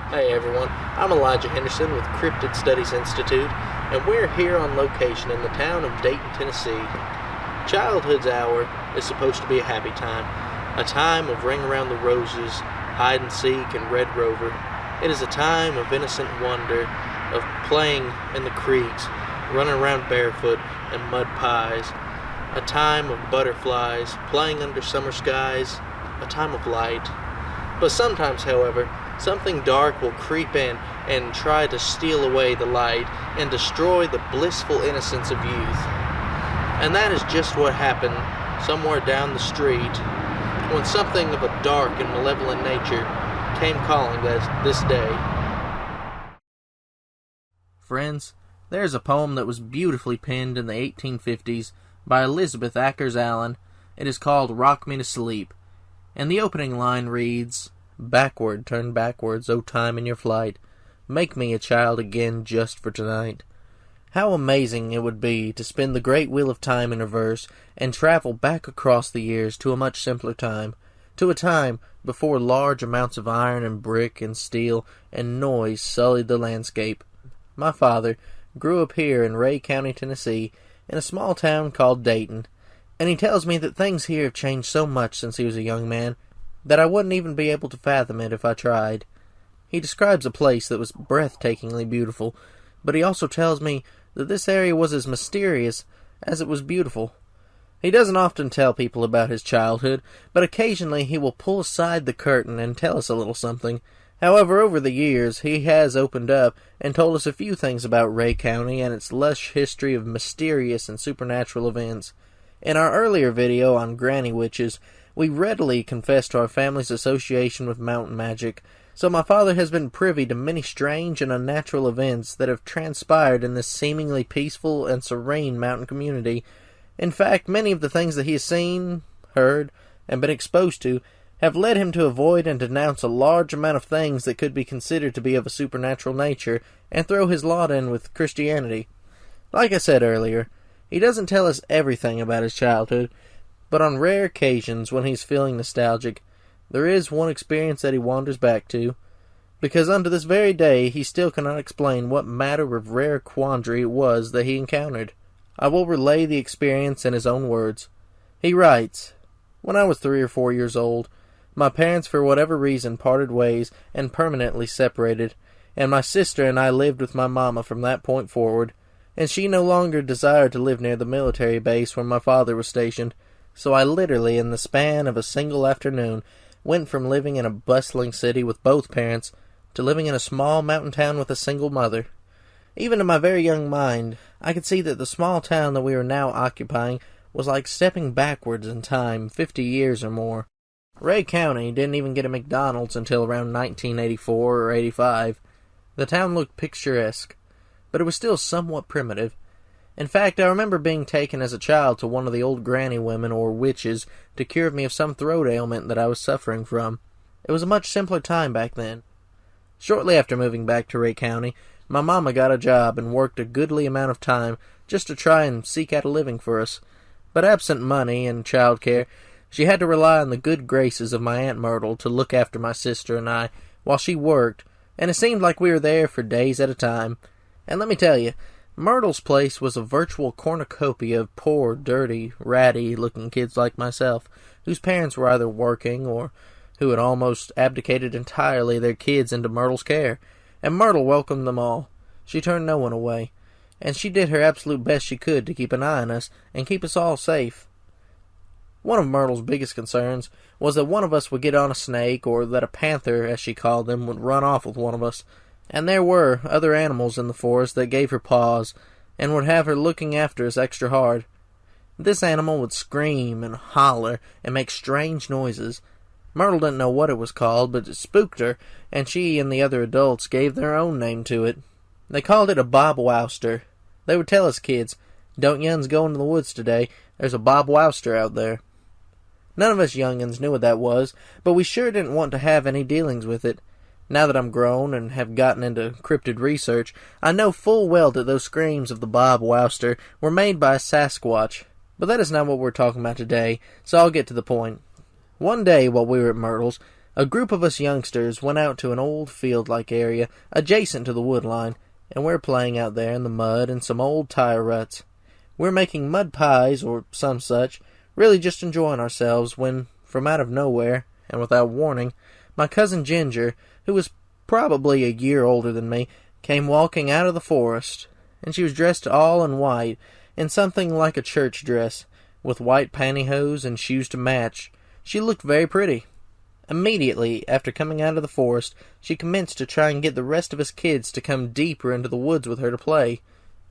Hey everyone, I'm Elijah Henderson with Cryptid Studies Institute, and we're here on location in the town of Dayton, Tennessee. Childhood's hour is supposed to be a happy time, a time of ring around the roses, hide and seek, and red rover. It is a time of innocent wonder, of playing in the creeks, running around barefoot, and mud pies. A time of butterflies, playing under summer skies, a time of light. But sometimes, however, something dark will creep in and try to steal away the light and destroy the blissful innocence of youth. And that is just what happened somewhere down the street when something of a dark and malevolent nature came calling this day. Friends, there's a poem that was beautifully penned in the 1850s by Elizabeth Akers Allen. It is called Rock Me to Sleep, and the opening line reads, "Backward, turn backwards, O time in your flight, make me a child again just for tonight." How amazing it would be to spin the great wheel of time in reverse and travel back across the years to a much simpler time, to a time before large amounts of iron and brick and steel and noise sullied the landscape. My father grew up here in Ray County, Tennessee, in a small town called Dayton, and he tells me that things here have changed so much since he was a young man that I wouldn't even be able to fathom it if I tried. He describes a place that was breathtakingly beautiful, but he also tells me that this area was as mysterious as it was beautiful. He doesn't often tell people about his childhood, but occasionally he will pull aside the curtain and tell us a little something. However, over the years, he has opened up and told us a few things about Ray County and its lush history of mysterious and supernatural events. In our earlier video on granny witches, we readily confessed to our family's association with mountain magic, so my father has been privy to many strange and unnatural events that have transpired in this seemingly peaceful and serene mountain community. In fact, many of the things that he has seen, heard, and been exposed to have led him to avoid and denounce a large amount of things that could be considered to be of a supernatural nature, and throw his lot in with Christianity. Like I said earlier, he doesn't tell us everything about his childhood, but on rare occasions when he's feeling nostalgic, there is one experience that he wanders back to, because unto this very day he still cannot explain what matter of rare quandary it was that he encountered. I will relay the experience in his own words. He writes, "When I was 3 or 4 years old, my parents for whatever reason parted ways and permanently separated, and my sister and I lived with my mama from that point forward, and she no longer desired to live near the military base where my father was stationed, so I literally, in the span of a single afternoon, went from living in a bustling city with both parents to living in a small mountain town with a single mother. Even in my very young mind, I could see that the small town that we were now occupying was like stepping backwards in time 50 years or more. Ray County didn't even get a McDonald's until around 1984 or 85. The town looked picturesque, but it was still somewhat primitive. In fact, I remember being taken as a child to one of the old granny women or witches to cure me of some throat ailment that I was suffering from. It was a much simpler time back then. Shortly after moving back to Ray County, my mama got a job and worked a goodly amount of time just to try and seek out a living for us. But absent money and child care, she had to rely on the good graces of my Aunt Myrtle to look after my sister and I while she worked, and it seemed like we were there for days at a time. And let me tell you, Myrtle's place was a virtual cornucopia of poor, dirty, ratty-looking kids like myself, whose parents were either working or who had almost abdicated entirely their kids into Myrtle's care, and Myrtle welcomed them all. She turned no one away, and she did her absolute best she could to keep an eye on us and keep us all safe. One of Myrtle's biggest concerns was that one of us would get on a snake, or that a panther, as she called them, would run off with one of us. And there were other animals in the forest that gave her pause, and would have her looking after us extra hard. This animal would scream and holler and make strange noises. Myrtle didn't know what it was called, but it spooked her, and she and the other adults gave their own name to it. They called it a bob-wowster. They would tell us kids, "Don't yuns go into the woods today, there's a bob-wowster out there." None of us young'uns knew what that was, but we sure didn't want to have any dealings with it. Now that I'm grown and have gotten into cryptid research, I know full well that those screams of the bob-wowster were made by a Sasquatch. But that is not what we're talking about today, so I'll get to the point. One day while we were at Myrtle's, A group of us youngsters went out to an old field-like area adjacent to the wood line, and we're playing out there in the mud in some old tire ruts. We're making mud pies or some such, really just enjoying ourselves, when, from out of nowhere, and without warning, my cousin Ginger, who was probably a year older than me, came walking out of the forest, and she was dressed all in white, in something like a church dress, with white pantyhose and shoes to match. She looked very pretty. Immediately after coming out of the forest, she commenced to try and get the rest of us kids to come deeper into the woods with her to play.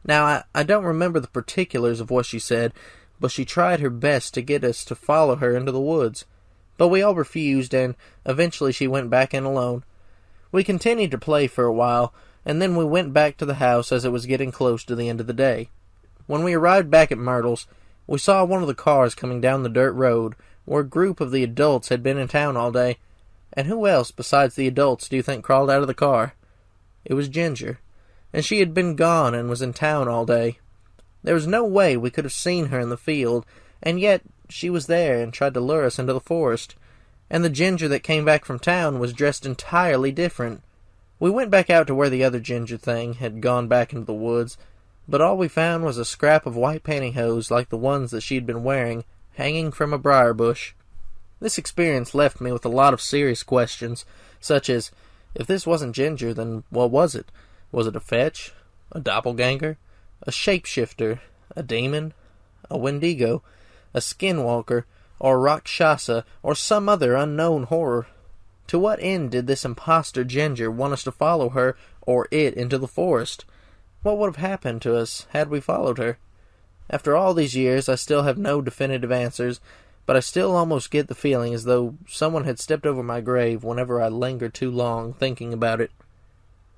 Now, I don't remember the particulars of what she said, but she tried her best to get us to follow her into the woods. But we all refused, and eventually she went back in alone. We continued to play for a while, and then we went back to the house as it was getting close to the end of the day. When we arrived back at Myrtle's, we saw one of the cars coming down the dirt road, where a group of the adults had been in town all day. And who else besides the adults do you think crawled out of the car? It was Ginger, and she had been gone and was in town all day. There was no way we could have seen her in the field, and yet she was there and tried to lure us into the forest. And the Ginger that came back from town was dressed entirely different. We went back out to where the other Ginger thing had gone back into the woods, but all we found was a scrap of white pantyhose like the ones that she'd been wearing, hanging from a briar bush. This experience left me with a lot of serious questions, such as, if this wasn't Ginger, then what was it? Was it a fetch? A doppelganger? A shapeshifter? A demon? A Wendigo? A skinwalker? Or a Rakshasa? Or some other unknown horror? To what end did this imposter Ginger want us to follow her or it into the forest? What would have happened to us had we followed her? After all these years, I still have no definitive answers, but I still almost get the feeling as though someone had stepped over my grave whenever I linger too long thinking about it.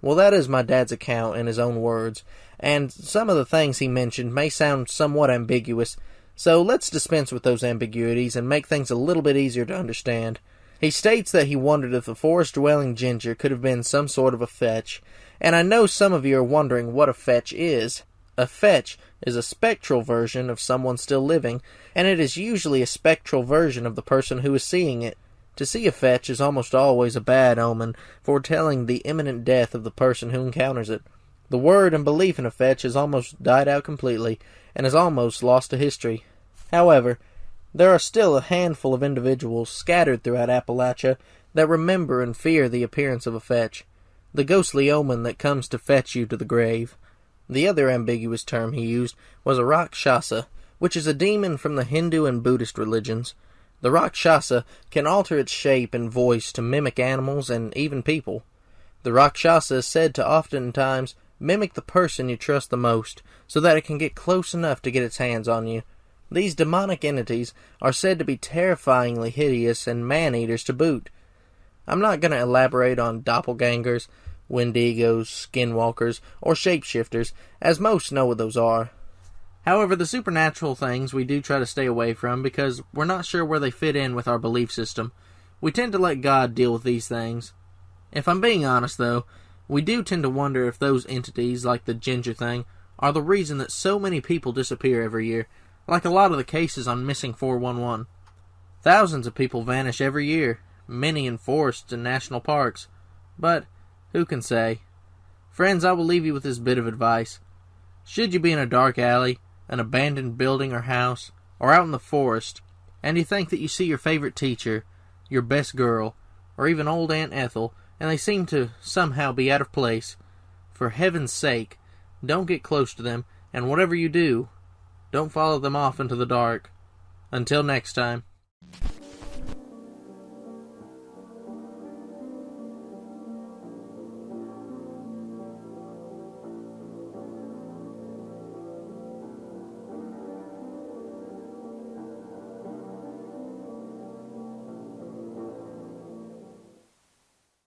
Well, that is my dad's account in his own words, and some of the things he mentioned may sound somewhat ambiguous, so let's dispense with those ambiguities and make things a little bit easier to understand. He states that he wondered if the forest-dwelling Ginger could have been some sort of a fetch, and I know some of you are wondering what a fetch is. A fetch is a spectral version of someone still living, and it is usually a spectral version of the person who is seeing it. To see a fetch is almost always a bad omen, foretelling the imminent death of the person who encounters it. The word and belief in a fetch has almost died out completely, and is almost lost to history. However, there are still a handful of individuals scattered throughout Appalachia that remember and fear the appearance of a fetch, the ghostly omen that comes to fetch you to the grave. The other ambiguous term he used was a Rakshasa, which is a demon from the Hindu and Buddhist religions. The Rakshasa can alter its shape and voice to mimic animals and even people. The Rakshasa is said to oftentimes mimic the person you trust the most, so that it can get close enough to get its hands on you. These demonic entities are said to be terrifyingly hideous and man-eaters to boot. I'm not going to elaborate on doppelgangers, Wendigos, skinwalkers, or shapeshifters, as most know what those are. However, the supernatural things we do try to stay away from because we're not sure where they fit in with our belief system. We tend to let God deal with these things. If I'm being honest, though, we do tend to wonder if those entities, like the Ginger thing, are the reason that so many people disappear every year, like a lot of the cases on Missing 411. Thousands of people vanish every year, many in forests and national parks. But who can say? Friends, I will leave you with this bit of advice. Should you be in a dark alley, an abandoned building or house, or out in the forest, and you think that you see your favorite teacher, your best girl, or even old Aunt Ethel, and they seem to somehow be out of place, for heaven's sake, don't get close to them, and whatever you do, don't follow them off into the dark. Until next time.